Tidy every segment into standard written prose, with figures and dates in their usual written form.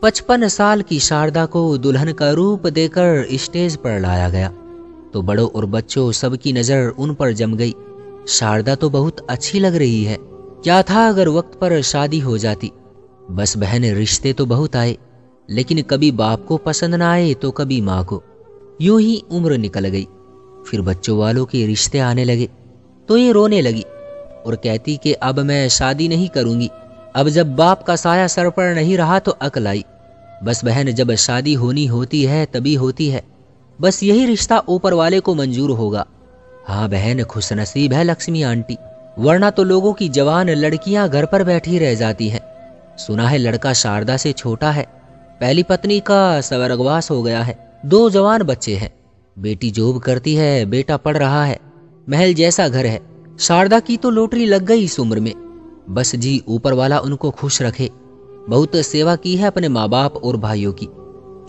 55 साल की शारदा को दुल्हन का रूप देकर स्टेज पर लाया गया तो बड़ों और बच्चों सबकी नजर उन पर जम गई। शारदा तो बहुत अच्छी लग रही है। क्या था अगर वक्त पर शादी हो जाती। बस बहन, रिश्ते तो बहुत आए, लेकिन कभी बाप को पसंद ना आए तो कभी माँ को। यूं ही उम्र निकल गई। फिर बच्चों वालों के रिश्ते आने लगे तो ये रोने लगी और कहती कि अब मैं शादी नहीं करूंगी। अब जब बाप का साया सर पर नहीं रहा तो अकल आई। बस बहन, जब शादी होनी होती है तभी होती है। बस यही रिश्ता ऊपर वाले को मंजूर होगा। हाँ बहन, खुशनसीब है लक्ष्मी आंटी, वरना तो लोगों की जवान लड़कियां घर पर बैठी रह जाती हैं। सुना है लड़का शारदा से छोटा है। पहली पत्नी का स्वर्गवास हो गया है। 2 जवान बच्चे हैं। बेटी जॉब करती है, बेटा पढ़ रहा है। महल जैसा घर है। शारदा की तो लॉटरी लग गई इस उम्र में। बस जी ऊपर वाला उनको खुश रखे। बहुत सेवा की है अपने माँ बाप और भाइयों की,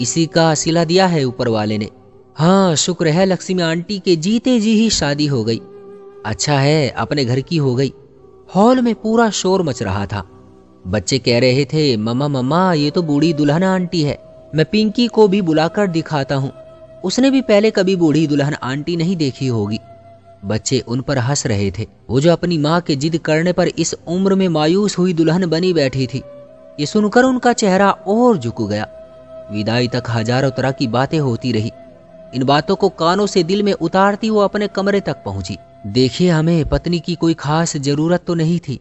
इसी का सिला दिया है ऊपर वाले ने। हाँ, शुक्र है लक्ष्मी आंटी के जीते जी ही शादी हो गई। अच्छा है अपने घर की हो गई। हॉल में पूरा शोर मच रहा था। बच्चे कह रहे थे, मम्मा मम्मा ये तो बूढ़ी दुल्हन आंटी है। मैं पिंकी को भी बुलाकर दिखाता हूँ, उसने भी पहले कभी बूढ़ी दुल्हन आंटी नहीं देखी होगी। बच्चे उन पर हंस रहे थे। वो जो अपनी माँ के जिद करने पर इस उम्र में मायूस हुई दुल्हन बनी बैठी थी, ये सुनकर उनका चेहरा और झुक गया। विदाई तक हजारों तरह की बातें होती रही। इन बातों को कानों से दिल में उतारती वो अपने कमरे तक पहुंची। देखिए, हमें पत्नी की कोई खास जरूरत तो नहीं थी।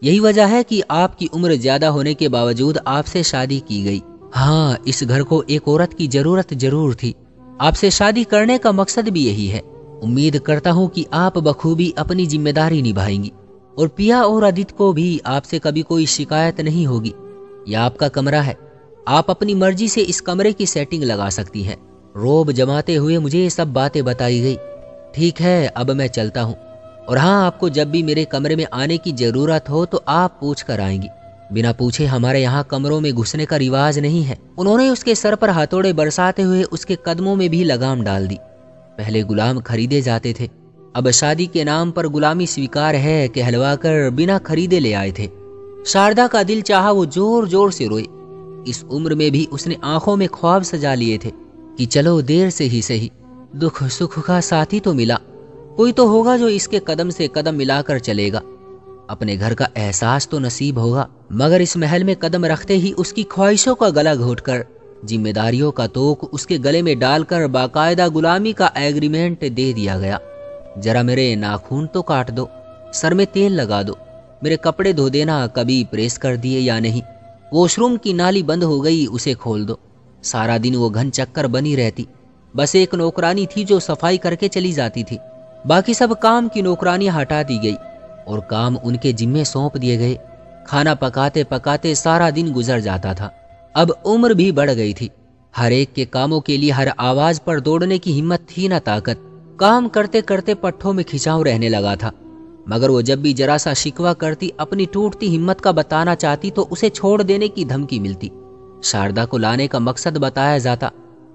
यही वजह है कि आपकी उम्र ज्यादा होने के बावजूद आपसे शादी की गई। हाँ, इस घर को एक औरत की जरूरत जरूर थी। आपसे शादी करने का मकसद भी यही है। उम्मीद करता हूँ कि आप बखूबी अपनी जिम्मेदारी निभाएंगी और पिया और आदित्य को भी आपसे कभी कोई शिकायत नहीं होगी। यह आपका कमरा है, आप अपनी मर्जी से इस कमरे की सेटिंग लगा सकती हैं। रोब जमाते हुए मुझे ये सब बातें बताई गई। ठीक है, अब मैं चलता हूँ। और हाँ, आपको जब भी मेरे कमरे में आने की जरूरत हो तो आप पूछ कर आएंगी। बिना पूछे हमारे यहाँ कमरों में घुसने का रिवाज नहीं है। उन्होंने उसके सर पर हथौड़े बरसाते हुए उसके कदमों में भी लगाम डाल दी। पहले गुलाम खरीदे जाते थे, अब शादी के नाम पर गुलामी स्वीकार है, कहलवाकर बिना खरीदे ले आए थे। शारदा का दिल चाहा वो जोर जोर से रोए। इस उम्र में भी उसने आंखों में ख्वाब सजा लिए थे कि चलो देर से ही सही, दुख सुख का साथी तो मिला। कोई तो होगा जो इसके कदम से कदम मिलाकर चलेगा। अपने घर का एहसास तो नसीब होगा। मगर इस महल में कदम रखते ही उसकी ख्वाहिशों का गला घोटकर, जिम्मेदारियों का तोक उसके गले में डालकर बाकायदा गुलामी का एग्रीमेंट दे दिया गया। जरा मेरे नाखून तो काट दो, सर में तेल लगा दो, मेरे कपड़े धो देना, कभी प्रेस कर दिए या नहीं। वॉशरूम की नाली बंद हो गई, उसे खोल दो। सारा दिन वो घन चक्कर बनी रहती। बस एक नौकरानी थी जो सफाई करके चली जाती थी। बाकी सब काम की नौकरानियां हटा दी गई और काम उनके जिम्मे सौंप दिए गए। खाना पकाते पकाते सारा दिन गुजर जाता था। अब उम्र भी बढ़ गई थी। हर एक के कामों के लिए हर आवाज पर दौड़ने की हिम्मत थी न ताकत। काम करते करते पट्टों में खिंचाव रहने लगा था। मगर वो जब भी जरा सा शिकवा करती, अपनी टूटती हिम्मत का बताना चाहती तो उसे छोड़ देने की धमकी मिलती। शारदा को लाने का मकसद बताया जाता,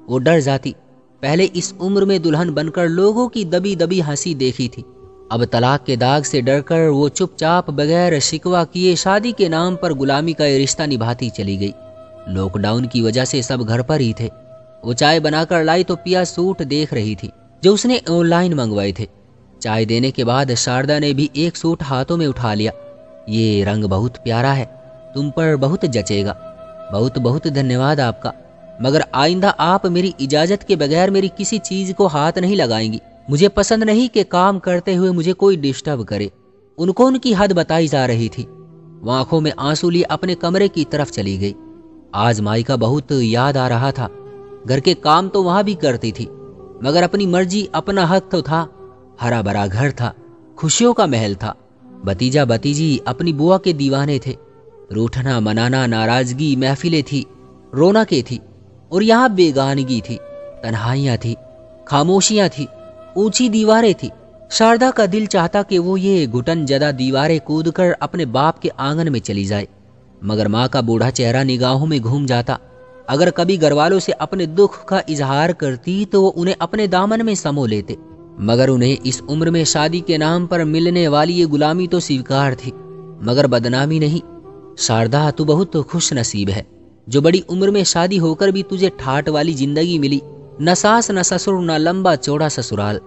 वो डर जाती। पहले इस उम्र में दुल्हन बनकर लोगों की दबी दबी हंसी देखी थी। अब तलाक के दाग से डरकर वो चुपचाप बगैर शिकवा किए शादी के नाम पर गुलामी का ये रिश्ता निभाती चली गई। लॉकडाउन की वजह से सब घर पर ही थे। वो चाय बनाकर लाई तो पिया सूट देख रही थी जो उसने ऑनलाइन मंगवाए थे। चाय देने के बाद शारदा ने भी एक सूट हाथों में उठा लिया। ये रंग बहुत प्यारा है, तुम पर बहुत जचेगा। बहुत बहुत धन्यवाद आपका, मगर आइंदा आप मेरी इजाजत के बगैर मेरी किसी चीज को हाथ नहीं लगाएंगी। मुझे पसंद नहीं कि काम करते हुए मुझे कोई डिस्टर्ब करे। उनको उनकी हद बताई जा रही थी। वो आंखों में आंसू लिए अपने कमरे की तरफ चली गई। आज माई का बहुत याद आ रहा था। घर के काम तो वहां भी करती थी, मगर अपनी मर्जी, अपना हक तो था। हरा भरा घर था, खुशियों का महल था। भतीजा भतीजी अपनी बुआ के दीवाने थे। रूठना मनाना, नाराजगी, महफिलें थी, रौनकें थी। और यहाँ बेगानगी थी, तन्हाइयाँ थी, खामोशियाँ थी, ऊंची दीवारें थी। शारदा का दिल चाहता कि वो ये घुटन जदा दीवारें कूदकर अपने बाप के आंगन में चली जाए, मगर माँ का बूढ़ा चेहरा निगाहों में घूम जाता। अगर कभी घरवालों से अपने दुख का इजहार करती तो वो उन्हें अपने दामन में समो लेते, मगर उन्हें इस उम्र में शादी के नाम पर मिलने वाली ये गुलामी तो स्वीकार थी, मगर बदनामी नहीं। शारदा, तू बहुत खुश नसीब है। जो बड़ी उम्र में शादी होकर भी तुझे ठाट वाली जिंदगी मिली, न सास न ससुर न लंबा चौड़ा ससुराल।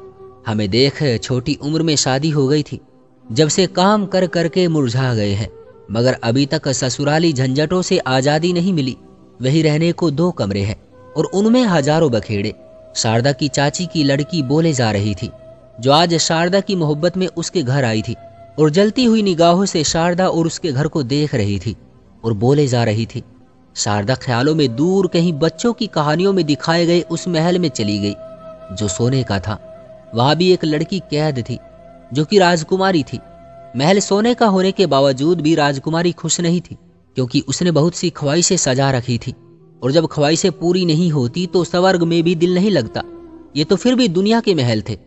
हमें देख छोटी उम्र में शादी हो गई थी, जब से काम कर करके मुरझा गए हैं, मगर अभी तक ससुराली झंझटों से आज़ादी नहीं मिली। वही रहने को 2 कमरे हैं और उनमें हजारों बखेड़े। शारदा की चाची की लड़की बोले जा रही थी, जो आज शारदा की मोहब्बत में उसके घर आई थी और जलती हुई निगाहों से शारदा और उसके घर को देख रही थी और बोले जा रही थी। शारदा ख्यालों में दूर कहीं बच्चों की कहानियों में दिखाए गए उस महल में चली गई जो सोने का था। वहां भी एक लड़की कैद थी जो कि राजकुमारी थी। महल सोने का होने के बावजूद भी राजकुमारी खुश नहीं थी, क्योंकि उसने बहुत सी ख्वाहिशें सजा रखी थी, और जब ख्वाहिशें पूरी नहीं होती तो स्वर्ग में भी दिल नहीं लगता। ये तो फिर भी दुनिया के महल थे,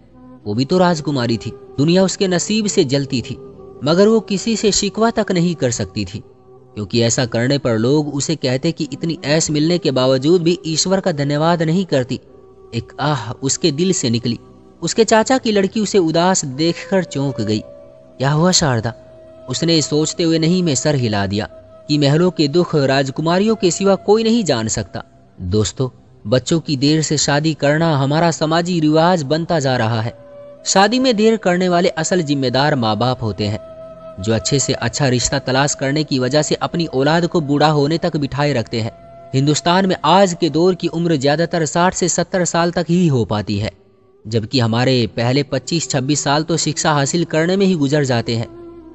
वो भी तो राजकुमारी थी। दुनिया उसके नसीब से जलती थी, मगर वो किसी से शिकवा तक नहीं कर सकती थी, क्योंकि ऐसा करने पर लोग उसे कहते कि इतनी ऐश मिलने के बावजूद भी ईश्वर का धन्यवाद नहीं करती। एक आह उसके दिल से निकली। उसके चाचा की लड़की उसे उदास देखकर चौंक गई। क्या हुआ शारदा? उसने सोचते हुए नहीं में सर हिला दिया कि महलों के दुख राजकुमारियों के सिवा कोई नहीं जान सकता। दोस्तों, बच्चों की देर से शादी करना हमारा समाजी रिवाज बनता जा रहा है। शादी में देर करने वाले असल जिम्मेदार माँ बाप होते हैं, जो अच्छे से अच्छा रिश्ता तलाश करने की वजह से अपनी औलाद को बूढ़ा होने तक बिठाए रखते हैं। हिंदुस्तान में आज के दौर की उम्र ज्यादातर 60 से 70 साल तक ही हो पाती है, जबकि हमारे पहले 25-26 साल तो शिक्षा हासिल करने में ही गुजर जाते हैं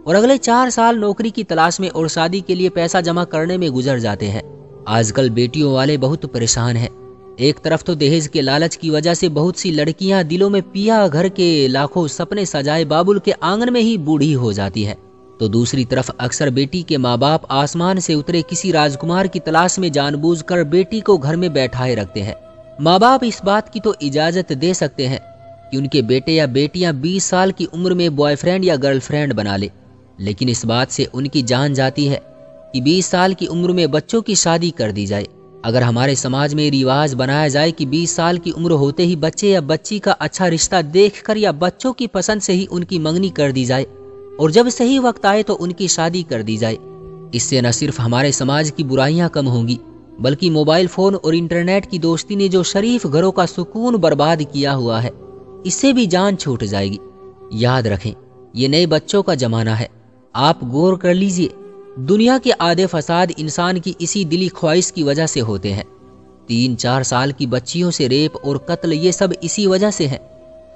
और अगले 4 साल नौकरी की तलाश में और शादी के लिए पैसा जमा करने में गुजर जाते हैं। आजकल बेटियों वाले बहुत परेशान हैं। एक तरफ तो दहेज के लालच की वजह से बहुत सी लड़कियां दिलों में पिया घर के लाखों सपने सजाए बाबुल के आंगन में ही बूढ़ी हो जाती है, तो दूसरी तरफ अक्सर बेटी के माँ बाप आसमान से उतरे किसी राजकुमार की तलाश में जानबूझकर बेटी को घर में बैठाए रखते हैं। माँ बाप इस बात की तो इजाजत दे सकते हैं कि उनके बेटे या बेटियां 20 साल की उम्र में बॉयफ्रेंड या गर्लफ्रेंड बना ले, लेकिन इस बात से उनकी जान जाती है कि 20 साल की उम्र में बच्चों की शादी कर दी जाए। अगर हमारे समाज में रिवाज बनाया जाए कि 20 साल की उम्र होते ही बच्चे या बच्ची का अच्छा रिश्ता देखकर या बच्चों की पसंद से ही उनकी मंगनी कर दी जाए और जब सही वक्त आए तो उनकी शादी कर दी जाए, इससे न सिर्फ हमारे समाज की बुराइयां कम होंगी, बल्कि मोबाइल फोन और इंटरनेट की दोस्ती ने जो शरीफ घरों का सुकून बर्बाद किया हुआ है, इससे भी जान छूट जाएगी। याद रखें, ये नए बच्चों का जमाना है। आप गौर कर लीजिए, दुनिया के आधे फसाद इंसान की इसी दिली ख्वाहिश की वजह से होते हैं। 3-4 साल की बच्चियों से रेप और कत्ल, ये सब इसी वजह से है।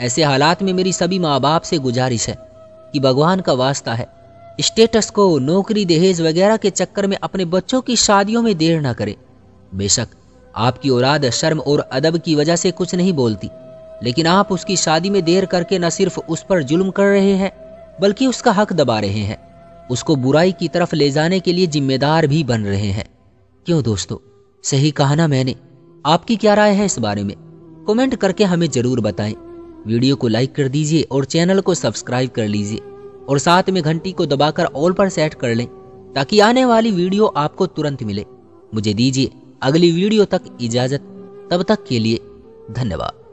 ऐसे हालात में मेरी सभी माँ बाप से गुजारिश है कि भगवान का वास्ता है, स्टेटस को, नौकरी, दहेज वगैरह के चक्कर में अपने बच्चों की शादियों में देर ना करें। बेशक आपकी औलाद शर्म और अदब की वजह से कुछ नहीं बोलती, लेकिन आप उसकी शादी में देर करके न सिर्फ उस पर जुल्म कर रहे हैं, बल्कि उसका हक दबा रहे हैं, उसको बुराई की तरफ ले जाने के लिए जिम्मेदार भी बन रहे हैं। क्यों दोस्तों, सही कहा ना मैंने? आपकी क्या राय है इस बारे में? कमेंट करके हमें जरूर बताएं। वीडियो को लाइक कर दीजिए और चैनल को सब्सक्राइब कर लीजिए और साथ में घंटी को दबाकर ऑल पर सेट कर लें, ताकि आने वाली वीडियो आपको तुरंत मिले। मुझे दीजिए अगली वीडियो तक इजाजत। तब तक के लिए धन्यवाद।